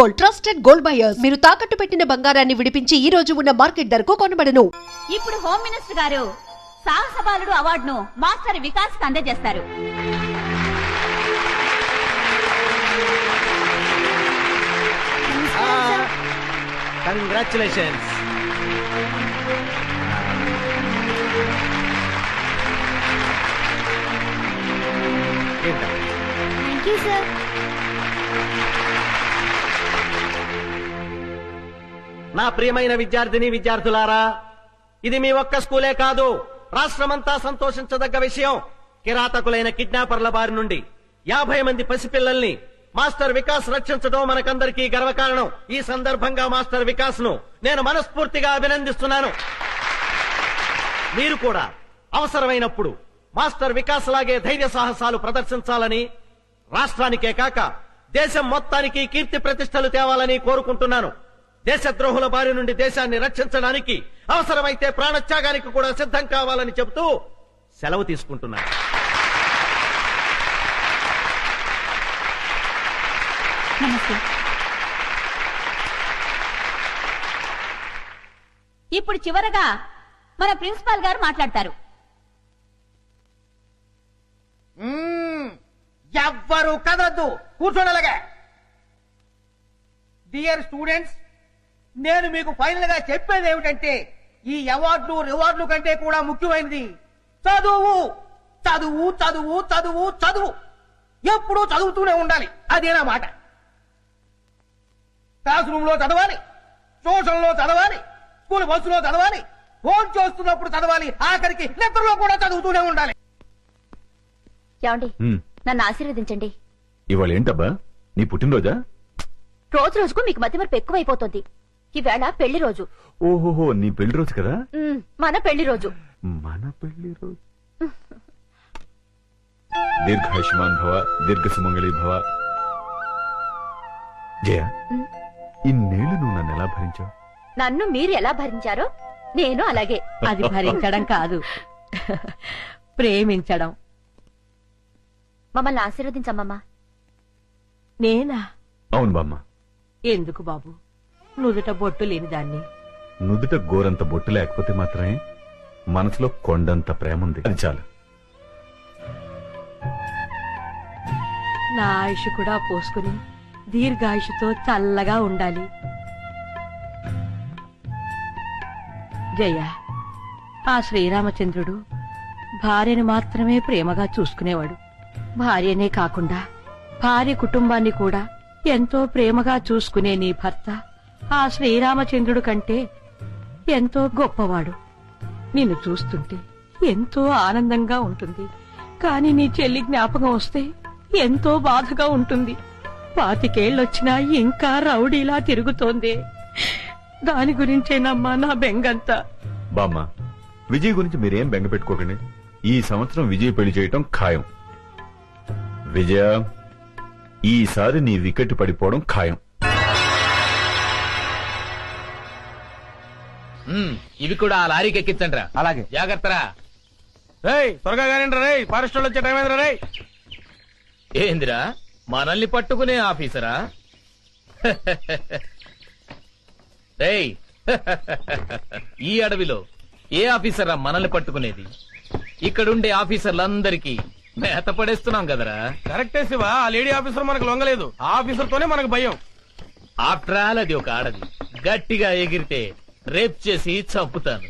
Gold, trusted gold buyers. మీరు తాకట్టు పెట్టిన బంగారాన్ని విడిపించి ఈ రోజు ఉన్న మార్కెట్ ధరకు కొనబడను. ఇప్పుడు హోమ్ మినిస్టర్ గారు సాహస బాలుడు అవార్డును మాస్టర్ వికాస్ కు అందజేస్తారు. కంగ్రాచులేషన్స్. Thank you sir. నా ప్రియమైన విద్యార్థిని విద్యార్థులారా, ఇది మీ ఒక్క స్కూలే కాదు, రాష్ట్రమంతా సంతోషించదగ్గ విషయం. కిరాతకులైన కిడ్నాపర్ల బారి నుండి 50 మంది పసిపిల్లల్ని మాస్టర్ వికాస్ రక్షించడం మనకందరికీ గర్వకారణం. ఈ సందర్భంగా మాస్టర్ వికాస్ ను నేను మనస్ఫూర్తిగా అభినందిస్తున్నాను. మీరు కూడా అవసరమైనప్పుడు మాస్టర్ వికాస్ లాగే ధైర్య సాహసాలు ప్రదర్శించాలని, రాష్ట్రానికే కాక దేశం మొత్తానికి కీర్తి ప్రతిష్టలు తేవాలని కోరుకుంటున్నాను. దేశద్రోహుల బారి నుండి దేశాన్ని రక్షించడానికి అవసరమైతే ప్రాణత్యాగానికి కూడా సిద్ధం కావాలని చెబుతూ సెలవు తీసుకుంటున్నాను. నమస్తే. ఇప్పుడు చివరగా మన ప్రిన్సిపాల్ గారు మాట్లాడతారు. ఎవ్వరు కదద్దు, కూర్చోడలగా. డియర్ స్టూడెంట్స్, నేను మీకు ఫైనల్ గా చెప్పేది ఏమిటంటే, ఈ అవార్డులు రివార్డులు కంటే కూడా ముఖ్యమైనది చదువు. చదువు చదువు చదువు చదువు. ఎప్పుడూ చదువుతూనే ఉండాలి, అదేనా మాట. క్లాస్ రూమ్ లో చదవాలి, ట్యూషన్ లో చదవాలి, స్కూల్ బస్సులో చదవాలి, ఫోన్ చేస్తున్నప్పుడు చదవాలి, ఆఖరికి నిద్రలో కూడా చదువుతూనే ఉండాలి. ఏమండి, నన్ను ఆశీర్వదించండి. ఇవాళ ఏంటబ్బా, నీ పుట్టినరోజా? రోజు రోజుకు మీకు మతిమరుపు ఎక్కువైపోతుంది. ఈవేళ పెళ్లి రోజు. ఓహోహో, నీ పెళ్లి రోజు కదా. మన పెళ్లి రోజు. మన పెళ్లి రోజు. దీర్ఘాయుష్మాన్ భవ, దీర్ఘ సుమంగళి భవ. జయ, ఇన్నేళ్లు నువ్వు నన్ను ఎలా భరించావు? నన్ను మీరు ఎలా భరించారో నేను అలాగే. అది భరించడం కాదు, ప్రేమించడం. మమ్మల్ని ఆశీర్వదించమ్మా. నేనా? అవును బామ్మ. ఎందుకు బాబు, నుదుట బొట్టు లేని దాన్ని. నుదుట గోరంత బొట్టు లేకపోతే మాత్రమే మనసులో కొండంత ప్రేమ ఉంది, అది చాలు. నా ఆయుష్ కూడా పోసుకుని దీర్ఘాయుషుతో చల్లగా ఉండాలి. జయ, ఆ శ్రీరామచంద్రుడు భార్యను మాత్రమే ప్రేమగా చూసుకునేవాడు. భార్యనే కాకుండా భార్య కుటుంబాన్ని కూడా ఎంతో ప్రేమగా చూసుకునే నీ భర్త ఆ శ్రీరామచంద్రుడు కంటే ఎంతో గొప్పవాడు. నిన్ను చూస్తుంటే ఎంతో ఆనందంగా ఉంటుంది. కాని నీ చెల్లి జ్ఞాపకం వస్తే ఎంతో బాధగా ఉంటుంది. 25 ఏళ్ళొచ్చినా ఇంకా రౌడీలా తిరుగుతోంది. దాని గురించేనమ్మా నా బెంగంతా. బామ్మ, విజయ్ గురించి మీరేం బెంగ పెట్టుకోకండి. ఈ సంవత్సరం విజయ్ పెళ్లి చేయటం ఖాయం. విజయ, ఈసారి నీ వికెట్ పడిపోవడం ఖాయం. ఇవి కూడా ఆ లారీకి ఎక్కించండి రా. అలాగే. జాగ్రత్తరా. త్వరగా కానివ్వండి రే, ఫారెస్ట్ వాళ్ళు వచ్చే టైం అయిందిరా రే. ఏందిరా, మనల్ని పట్టుకునే ఆఫీసరా? రేయ్, ఈ అడవిలో ఏ ఆఫీసరా మనల్ని పట్టుకునేది? ఇక్కడుండే ఆఫీసర్లందరికీ మేత పడేస్తున్నాం కదరా. కరెక్టే శివ, ఆ లేడీ ఆఫీసర్ మనకు లొంగలేదు. ఆ ఆఫీసర్ తోనే మనకు భయం. ఆఫ్టర్ ఆల్ అది ఒక ఆడది. గట్టిగా ఎగిరితే రేప్ చేసి చంపుతాను.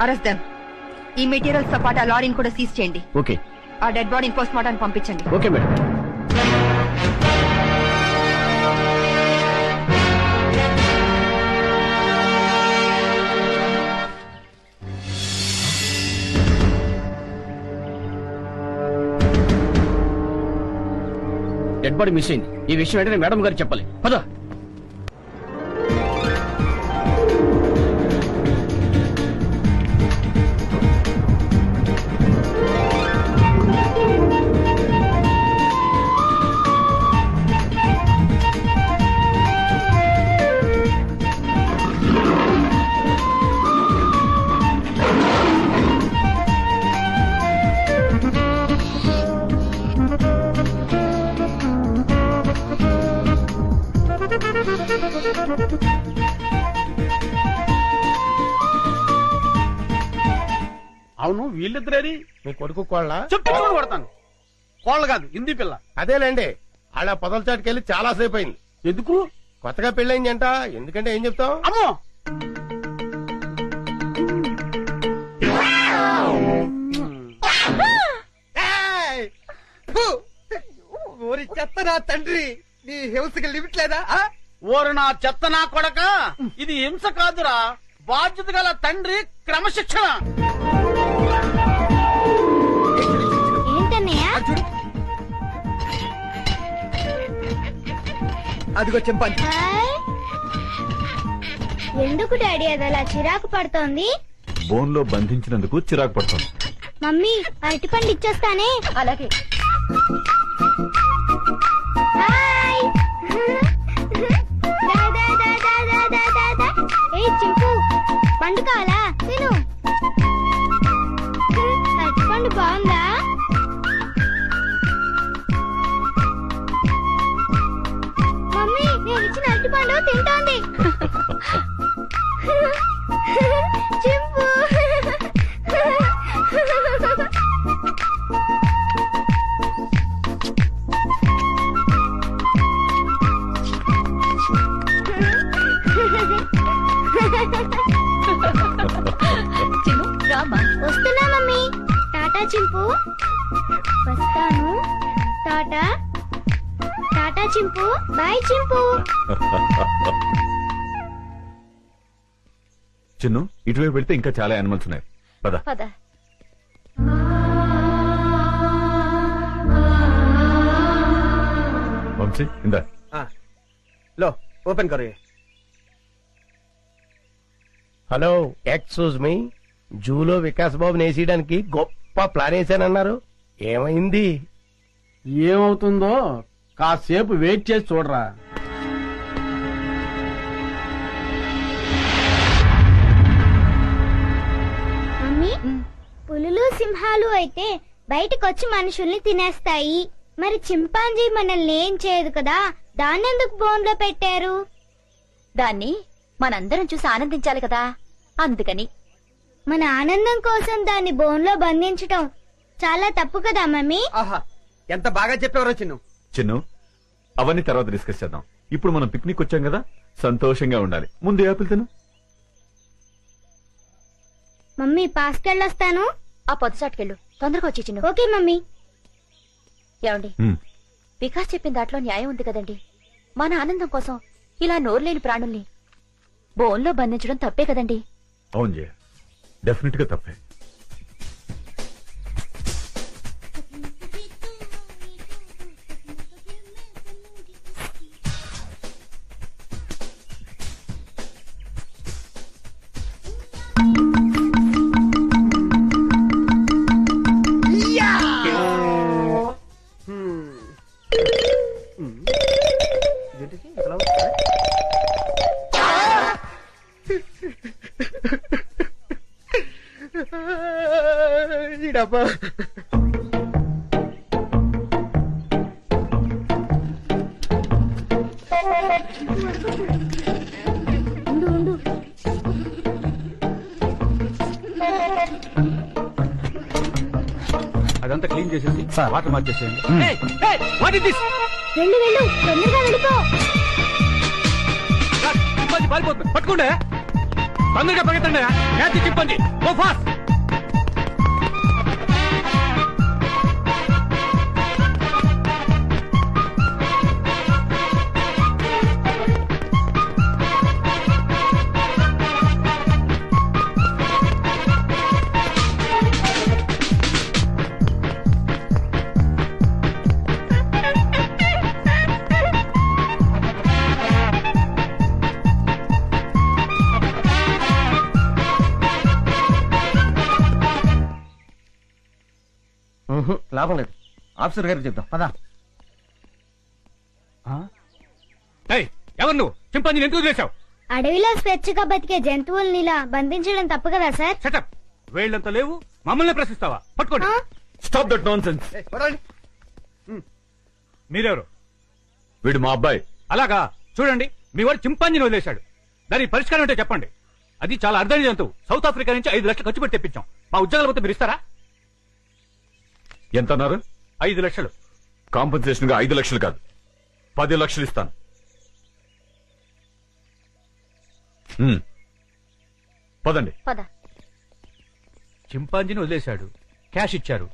Arrest them. ఈ మెటీరియల్స్ తో పాటు ఆ లారీని కూడా సీజ్ చేయండి. ఓకే ఆ డెడ్ బాడీని పోస్ట్ మార్టానికి పంపించండి. Okay madam. Dead body miss అయింది. ఈ విషయం వెంటనే మేడం గారికి చెప్పాలి. పద. అవును వీళ్ళిద్దరేది మీ కొడుకు కోళ్ళ చెప్తూ కొడతాను. కోళ్ళు కాదు హిందీ పిల్ల. అదేలేండి. ఆడ పొదల చాటుకెళ్ళి చాలా సేపు అయింది. ఎందుకు? కొత్తగా పెళ్ళైంది అంట. ఎందుకంటే ఏం చెప్తాం? అమ్మో ఊరి చెత్త నా తండ్రి, నీ హింసకి లిమిట్ లేదా? ఓరు నా చెత్త నా కొడక, ఇది హింస కాదురా, బాధ్యత గల తండ్రి క్రమశిక్షణ. అదిగో చెంపాలి. ఎందుకు డాడీ అది అలా చిరాకు పడుతోంది? బోన్ లో బంధించినందుకు చిరాకు పడుతుంది. మమ్మీ అరటిపండు ఇచ్చేస్తానే. అలాగే. హాయ్. దా, దా, దా, దా, దా, దా, దా, దా. ఏయ్ చింపు, పండు కావాలా? తిను. అరటిపండు బాగుందా? మమ్మీ నేను ఇచ్చిన అరటిపండు తింటోంది. చింపు. చిన్ను రామా. వస్తున్నా మమ్మీ. టాటా చింపు. వస్తాను. టాటా. టాటా చింపు. బాయ్ చింపు. చిన్ను ఇటువైపు వెళ్తే ఇంకా చాలా యానిమల్స్ ఉన్నాయి. పద. పద. వంశీ ఇందా. లో ఓపెన్ కరు. Hello, excuse me. జూలో వికాస్ బాబు నేసేయడానికి గొప్ప ప్లాన్ వేసానన్నారు. ఏమైంది? ఏమవుతుందో కాసేపు వెయిట్ చేసి చూడరా. మమ్మీ పులులు సింహాలు అయితే బయటకొచ్చి మనుషుల్ని తినేస్తాయి. మరి చింపాంజీ మనల్ని ఏం చేయదు కదా, దాన్నెందుకు బోన్లో పెట్టారు? దాన్ని మనందరం చూసి ఆనందించాలి కదా, అందుకని. మన ఆనందం కోసం దాన్ని బోన్లో బంధించటం చాలా తప్పు కదా మమ్మీ. ఆహా, ఎంత బాగా చెప్పేవారో చిన్ను. చిన్ను అవన్నీ తర్వాత డిస్కస్ చేద్దాం. ఇప్పుడు మనం పిక్నిక్ వచ్చాం కదా, సంతోషంగా ఉండాలి. ముందు యాపిల్ తిను. మమ్మీ పాస్కెళ్ళొస్తాను. ఆ పొద్దుచాటుకెళ్ళు, తొందరగా వచ్చి చిన్ను. Okay mummy. ఏమండి, హ్మ్. వికాస్ చెప్పిన దాంట్లో న్యాయం ఉంది కదండి. మన ఆనందం కోసం ఇలా నోరులేని ప్రాణుల్ని బోన్లో బంధించడం తప్పే కదండి. అవును జయ, డెఫినెట్ గా తప్పే. డబ్బా అదంతా క్లీన్ చేసేసి వాటర్ మార్చేసేయండి. వెళ్ళు వెళ్ళు, తొందరగా వెళ్ళిపో. పారిపోతుంది, పట్టుకోండి. తొందరగా పరిగెత్తండి క్యాచ్ చింపండి గో ఫాస్ట్. లాభం లేదు, ఆఫీసర్ గారికి చెప్తాం పదా. ఎవరు నువ్వు? చింపాంజీని ఎందుకు వదిలేశావు? అడవిలో స్వేచ్ఛగా బతికే జంతువుల్ని ఇలా బంధించడం తప్పు కదా సార్? సెటప్ వేళ్ళంతా లేవు, మమ్మల్ని ప్రశ్నిస్తావా? పట్టుకోండి. Stop that nonsense. మీరెవరు? వీడు మా అబ్బాయి. అలాగా, చూడండి మీ వాడు చింపాంజీని వదిలేశాడు. దానికి పరిష్కారం అంటే చెప్పండి. అది చాలా అర్థమైన జంతువు. సౌత్ ఆఫ్రికా నుంచి 5 లక్షలు ఖర్చు పెట్టి తెప్పించాం. మా ఉద్యోగాలు పోతే మీరు ఇస్తారా? ఎంత అన్నారు? 5 లక్షలు. కాంపన్సేషన్ గా 5 లక్షలు కాదు, 10 లక్షలు ఇస్తాను. పదండి. పద. చింపాంజీని వదిలేశాడు, క్యాష్ ఇచ్చారు,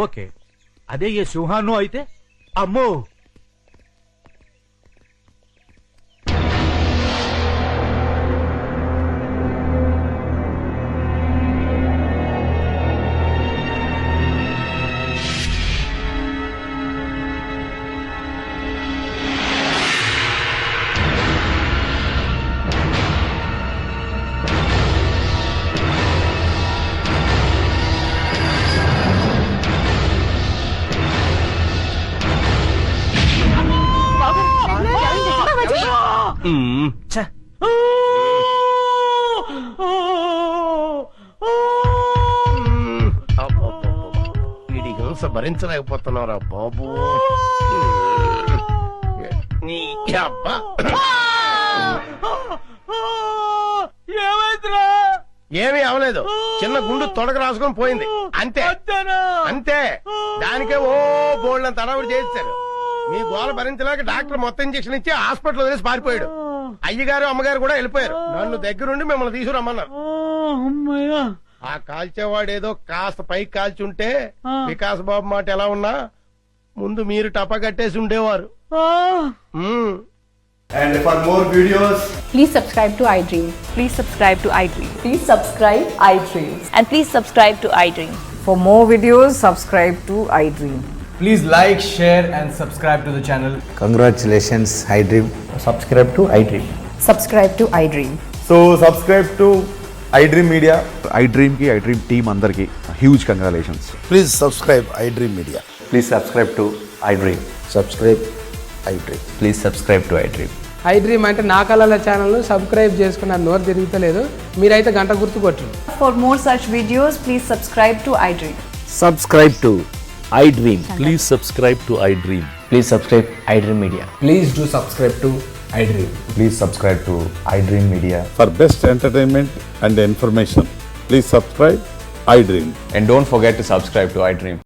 ఓకే. అదే ఏ సింహాన్నో అయితే అమ్మో. వీడి హింస భరించలేకపోతున్నారా బాబు. నీ అబ్బా ఏమైందిరా? ఏమీ అవలేదు, చిన్న గుండు తొడక రాసుకొని పోయింది అంతే అంతే. దానికే ఓ బోల్డ్ తడవుడు చేశారు. మీ గోల భరించలేక డాక్టర్ మొత్తం ఇంజక్షన్ ఇచ్చి హాస్పిటల్ వదిలేసి పారిపోయాడు. అయ్యగారు అమ్మగారు కూడా వెళ్ళిపోయారు. నన్ను దగ్గరుండి మిమ్మల్ని తీసుకురమ్మన్నారు. ఆ కాల్చేవాడు ఏదో కాస్త పైకి కాల్చుంటే వికాస్ బాబు మాట ఎలా ఉన్నా ముందు మీరు టపా కట్టేసి ఉండేవారు. And for more videos, Please subscribe to iDream. Please subscribe to iDream. Please subscribe iDream. And please subscribe to iDream. For more videos, subscribe to iDream. please like, share and subscribe to the channel. Congratulations, iDream. Subscribe to iDream. Subscribe to iDream. So subscribe to iDream Media. iDream ki iDream team andarki huge congratulations. Please subscribe iDream Media. Please subscribe to iDream. Subscribe iDream. Please subscribe to iDream. iDream అంటే నా కళల channel subscribe చేసుకున్న నోరు తిరుగుతలేదు. మీరైతే గంట గుర్తు కొట్టండి. For more such videos, please subscribe to iDream. Subscribe to iDream. Please subscribe to iDream. Please subscribe iDream Media. Please do subscribe to iDream. Please subscribe to iDream Media. For best entertainment and information, please subscribe iDream. And don't forget to subscribe to iDream.